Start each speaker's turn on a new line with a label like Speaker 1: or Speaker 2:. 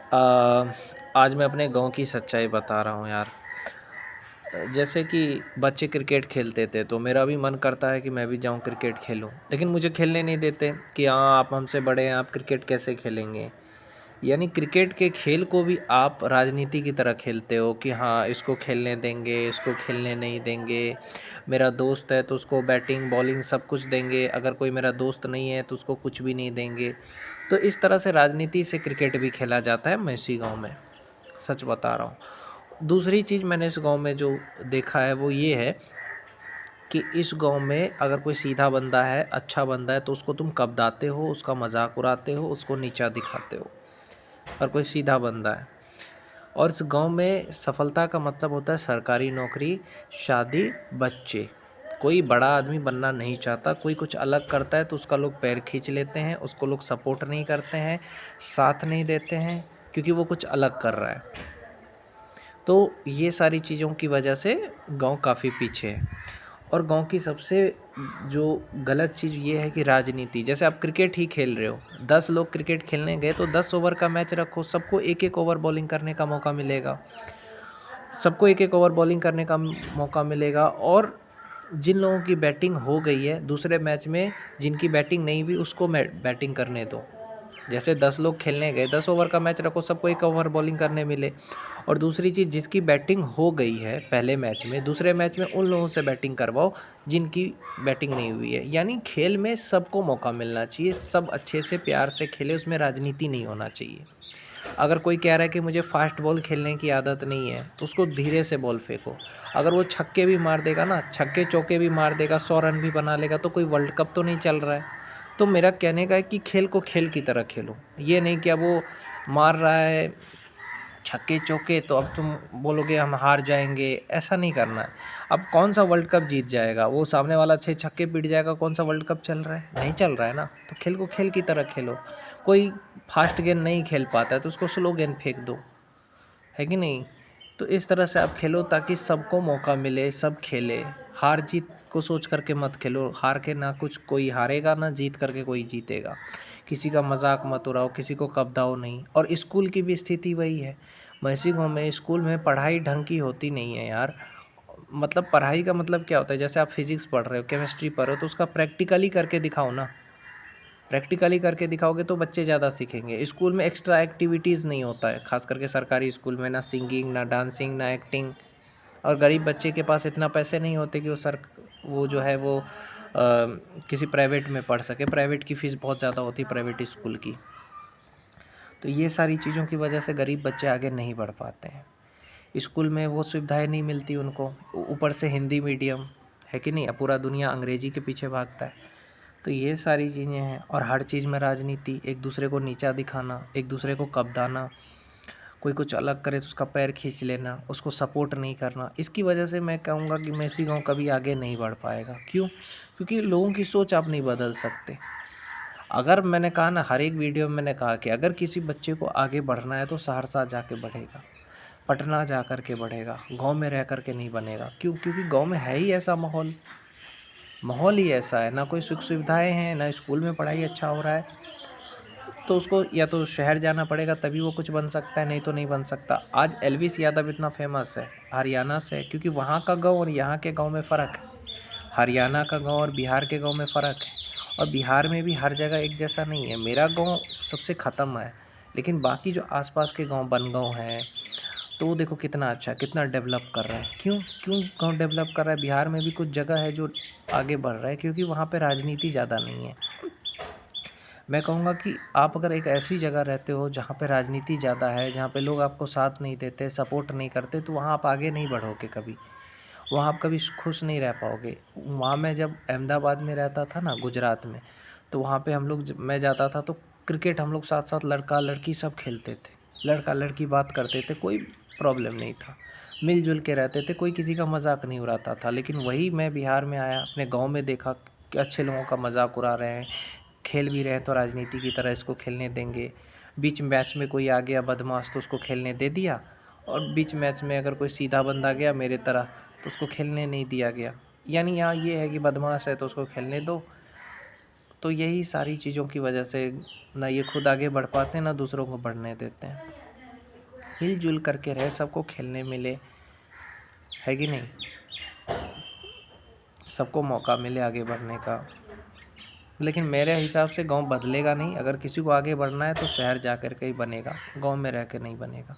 Speaker 1: अ, आज मैं अपने गाँव की सच्चाई बता रहा हूँ यार। जैसे कि बच्चे क्रिकेट खेलते थे तो मेरा भी मन करता है कि मैं भी जाऊँ क्रिकेट खेलूँ, लेकिन मुझे खेलने नहीं देते कि हाँ, आप हमसे बड़े हैं, आप क्रिकेट कैसे खेलेंगे? यानी क्रिकेट के खेल को भी आप राजनीति की तरह खेलते हो कि हाँ, इसको खेलने देंगे, इसको खेलने नहीं देंगे। मेरा दोस्त है तो उसको बैटिंग, बॉलिंग सब कुछ देंगे, अगर कोई मेरा दोस्त नहीं है तो उसको कुछ भी नहीं देंगे। तो इस तरह से राजनीति से क्रिकेट भी खेला जाता है मेसी गाँव में, सच बता रहा हूँ। दूसरी चीज़ मैंने इस गाँव में जो देखा है वो ये है कि इस गाँव में अगर कोई सीधा बंदा है, अच्छा बंदा है तो उसको तुम कबदाते हो, उसका मज़ाक उड़ाते हो, उसको नीचा दिखाते हो। और कोई सीधा बंदा है और इस गाँव में सफलता का मतलब होता है सरकारी नौकरी, शादी, बच्चे। कोई बड़ा आदमी बनना नहीं चाहता, कोई कुछ अलग करता है तो उसका लोग पैर खींच लेते हैं, उसको लोग सपोर्ट नहीं करते हैं, साथ नहीं देते हैं क्योंकि वो कुछ अलग कर रहा है। तो ये सारी चीज़ों की वजह से गाँव काफ़ी पीछे है। और गाँव की सबसे जो गलत चीज़ ये है कि राजनीति, जैसे आप क्रिकेट ही खेल रहे हो, 10 लोग क्रिकेट खेलने गए तो 10 ओवर का मैच रखो, सबको एक-एक ओवर बॉलिंग करने का मौका मिलेगा। सबको एक-एक ओवर बॉलिंग करने का मौका मिलेगा और जिन लोगों की बैटिंग हो गई है, दूसरे मैच में जिनकी बैटिंग नहीं हुई उसको बैटिंग करने दो। जैसे 10 लोग खेलने गए, 10 ओवर का मैच रखो, सबको 1 ओवर बॉलिंग करने मिले। और दूसरी चीज़, जिसकी बैटिंग हो गई है पहले मैच में, दूसरे मैच में उन लोगों से बैटिंग करवाओ जिनकी बैटिंग नहीं हुई है। यानी खेल में सबको मौका मिलना चाहिए, सब अच्छे से प्यार से खेले, उसमें राजनीति नहीं होना चाहिए। अगर कोई कह रहा है कि मुझे फ़ास्ट बॉल खेलने की आदत नहीं है, तो उसको धीरे से बॉल फेंको। अगर वो छक्के भी मार देगा ना, छक्के-चौके भी मार देगा, 100 रन भी बना लेगा, तो कोई वर्ल्ड कप तो नहीं चल रहा है। तो मेरा कहने का है कि खेल को खेल की तरह खेलो। ये नहीं कि अब वो मार रहा है छक्के-चौके तो अब तुम बोलोगे हम हार जाएँगे, ऐसा नहीं करना है। अब कौन-सा वर्ल्ड कप जीत जाएगा? वो सामने वाला 6 छक्के पीट जाएगा, कौन-सा वर्ल्ड कप चल रहा है? नहीं चल रहा है ना। तो खेल को खेल की तरह खेलो। कोई फ़ास्ट गेंद नहीं खेल पाता है तो उसको स्लो गेंद फेंक दो, है कि नहीं? तो इस तरह से आप खेलो ताकि सबको मौका मिले, सब खेले। हार-जीत को सोच कर के मत खेलो, हार के ना कुछ कोई हारेगा, ना जीत करके कोई जीतेगा। किसी का मज़ाक मत उड़ाओ, किसी को कबराओ नहीं। और स्कूल की भी स्थिति वही है। महसी गाँव में स्कूल में पढ़ाई ढंग की होती नहीं है यार। मतलब पढ़ाई का मतलब क्या होता है? जैसे आप फिज़िक्स पढ़ रहे हो, केमिस्ट्री पढ़ रहे हो तो उसका प्रैक्टिकली करके दिखाओ ना। प्रैक्टिकली करके दिखाओगे तो बच्चे ज़्यादा सीखेंगे। स्कूल में एक्स्ट्रा एक्टिविटीज़ नहीं होता है, ख़ास करके सरकारी स्कूल में ना सिंगिंग, ना डांसिंग, ना एक्टिंग। और गरीब बच्चे के पास इतना पैसे नहीं होते कि वो जो है वो किसी प्राइवेट में पढ़ सके। प्राइवेट की फ़ीस बहुत ज़्यादा होती है प्राइवेट स्कूल की। तो ये सारी चीज़ों की वजह से गरीब बच्चे आगे नहीं बढ़ पाते हैं। स्कूल में वो सुविधाएँ नहीं मिलती उनको, ऊपर से हिंदी मीडियम, है कि नहीं? अब पूरा दुनिया अंग्रेजी के पीछे भागता है। तो ये सारी चीज़ें हैं और हर चीज़ में राजनीति, एक दूसरे को नीचा दिखाना, एक दूसरे को कबदाना, कोई कुछ अलग करे तो उसका पैर खींच लेना, उसको सपोर्ट नहीं करना। इसकी वजह से मैं कहूँगा कि मेसी गाँव कभी आगे नहीं बढ़ पाएगा। क्यों? क्योंकि लोगों की सोच आप नहीं बदल सकते। अगर मैंने कहा ना, हर एक वीडियो में मैंने कहा कि अगर किसी बच्चे को आगे बढ़ना है तो सहरसा जाके बढ़ेगा, पटना जा कर के बढ़ेगा, गाँव में रह कर के नहीं बनेगा। क्यों? क्योंकि गाँव में है ही ऐसा माहौल। माहौल ही ऐसा है, ना कोई सुख सुविधाएँ हैं, ना स्कूल में पढ़ाई अच्छा हो रहा है, तो उसको या तो शहर जाना पड़ेगा तभी वो कुछ बन सकता है, नहीं तो नहीं बन सकता। आज एलविस यादव इतना फ़ेमस है, हरियाणा से है, क्योंकि वहाँ का गाँव और यहाँ के गाँव में फ़र्क है। हरियाणा का गाँव और बिहार के गाँव में फ़र्क है और बिहार में भी हर जगह एक जैसा नहीं है। मेरा गाँव सबसे ख़त्म है, लेकिन बाकी जो आस-पास के गाँव बनगाँव हैं, तो वो देखो कितना अच्छा है, कितना डेवलप कर रहा है। क्यों? क्यों गाँव डेवलप कर रहा है? बिहार में भी कुछ जगह है जो आगे बढ़ रहा है क्योंकि वहाँ पे राजनीति ज़्यादा नहीं है। मैं कहूँगा कि आप अगर एक ऐसी जगह रहते हो जहाँ पे राजनीति ज़्यादा है, जहाँ पे लोग आपको साथ नहीं देते, सपोर्ट नहीं करते, तो वहाँ आप आगे नहीं बढ़ोगे कभी। वहाँ आप कभी खुश नहीं रह पाओगे। वहाँ मैं जब अहमदाबाद में रहता था ना, गुजरात में, तो वहाँ पे हम लोग जब मैं जाता था तो क्रिकेट हम लोग साथ-साथ लड़का-लड़की सब खेलते थे। लड़का-लड़की बात करते थे, कोई प्रॉब्लम नहीं था। मिल-जुल के रहते थे, कोई किसी का मज़ाक नहीं उड़ाता था। लेकिन वही मैं बिहार में आया, अपने गाँव में देखा कि अच्छे लोगों का मज़ाक उड़ा रहे हैं, खेल भी रहे हैं तो राजनीति की तरह इसको खेलने देंगे। बीच मैच में कोई आ गया बदमाश तो उसको खेलने दे दिया और बीच मैच में अगर कोई सीधा बंदा गया मेरे तरह तो उसको खेलने नहीं दिया गया। यानी यहाँ ये है कि बदमाश है तो उसको खेलने दो। तो यही सारी चीज़ों की वजह से ना ये खुद आगे बढ़ पाते हैं, ना दूसरों को बढ़ने देते हैं। मिल-जुल करके रहे, सबको खेलने मिले, है कि नहीं? सबको मौका मिले आगे बढ़ने का। लेकिन मेरे हिसाब से गाँव बदलेगा नहीं, अगर किसी को आगे बढ़ना है तो शहर जा कर के ही बनेगा, गाँव में रह के नहीं बनेगा।